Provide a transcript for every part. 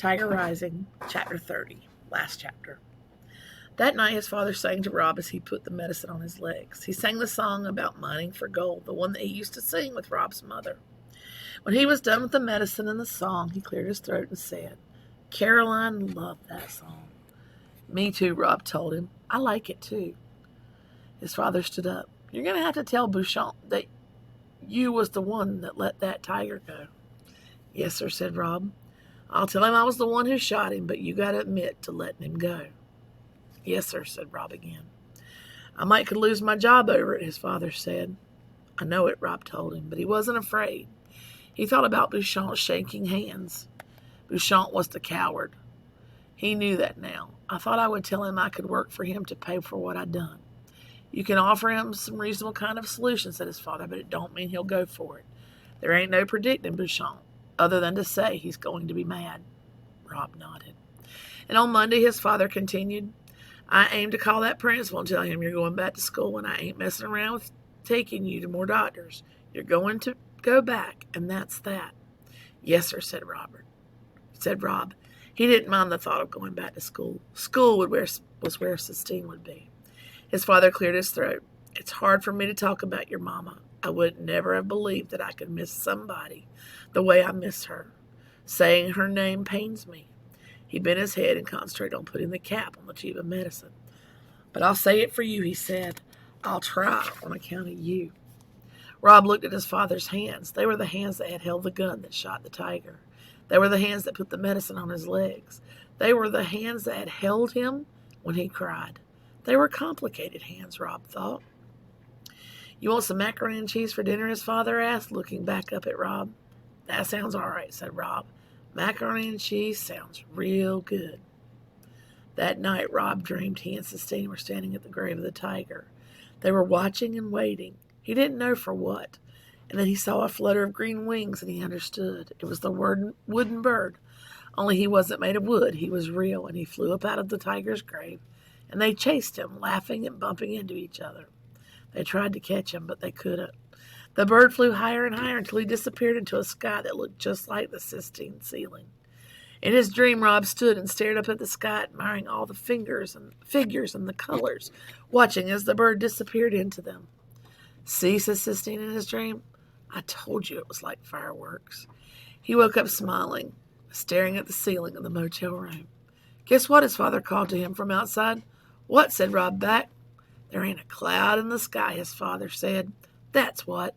Tiger Rising, Chapter 30, last chapter. That night his father sang to Rob as he put the medicine on his legs. He sang the song about mining for gold, the one that he used to sing with Rob's mother. When he was done with the medicine and the song, he cleared his throat and said, "Caroline loved that song." "Me too," Rob told him. "I like it too." His father stood up. "You're going to have to tell Bouchon that you was the one that let that tiger go." "Yes, sir," said Rob. "I'll tell him I was the one who shot him, but you got to admit to letting him go." "Yes, sir," said Rob again. "I might could lose my job over it," his father said. "I know it," Rob told him, but he wasn't afraid. He thought about Bouchon shaking hands. Bouchon was the coward. He knew that now. "I thought I would tell him I could work for him to pay for what I'd done." "You can offer him some reasonable kind of solution," said his father, "but it don't mean he'll go for it. There ain't no predicting Bouchon, other than to say he's going to be mad." Rob nodded. And on Monday his father continued, "I aim to call that principal and tell him you're going back to school, and I ain't messing around with taking you to more doctors. You're going to go back, and that's that." "Yes, sir," said Rob. He didn't mind the thought of going back to school. School was where Sistine would be. His father cleared his throat. "It's hard for me to talk about your mama. I would never have believed that I could miss somebody the way I miss her. Saying her name pains me." He bent his head and concentrated on putting the cap on the tube of medicine. "But I'll say it for you," he said. "I'll try on account of you." Rob looked at his father's hands. They were the hands that had held the gun that shot the tiger. They were the hands that put the medicine on his legs. They were the hands that had held him when he cried. They were complicated hands, Rob thought. "You want some macaroni and cheese for dinner?" his father asked, looking back up at Rob. "That sounds all right," said Rob. "Macaroni and cheese sounds real good." That night Rob dreamed he and Sistine were standing at the grave of the tiger. They were watching and waiting. He didn't know for what. And then he saw a flutter of green wings, and he understood. It was the wooden bird. Only he wasn't made of wood. He was real, and he flew up out of the tiger's grave. And they chased him, laughing and bumping into each other. They tried to catch him, but they couldn't. The bird flew higher and higher until he disappeared into a sky that looked just like the Sistine ceiling. In his dream, Rob stood and stared up at the sky, admiring all the figures and the colors, watching as the bird disappeared into them. "See," said Sistine in his dream, "I told you it was like fireworks." He woke up smiling, staring at the ceiling of the motel room. "Guess what?" his father called to him from outside. "What?" said Rob back. "There ain't a cloud in the sky," his father said. "That's what."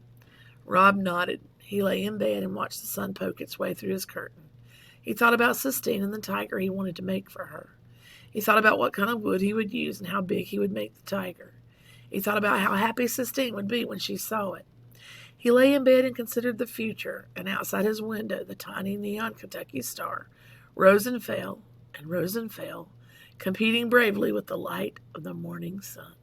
Rob nodded. He lay in bed and watched the sun poke its way through his curtain. He thought about Sistine and the tiger he wanted to make for her. He thought about what kind of wood he would use and how big he would make the tiger. He thought about how happy Sistine would be when she saw it. He lay in bed and considered the future, and outside his window the tiny neon Kentucky star rose and fell, competing bravely with the light of the morning sun.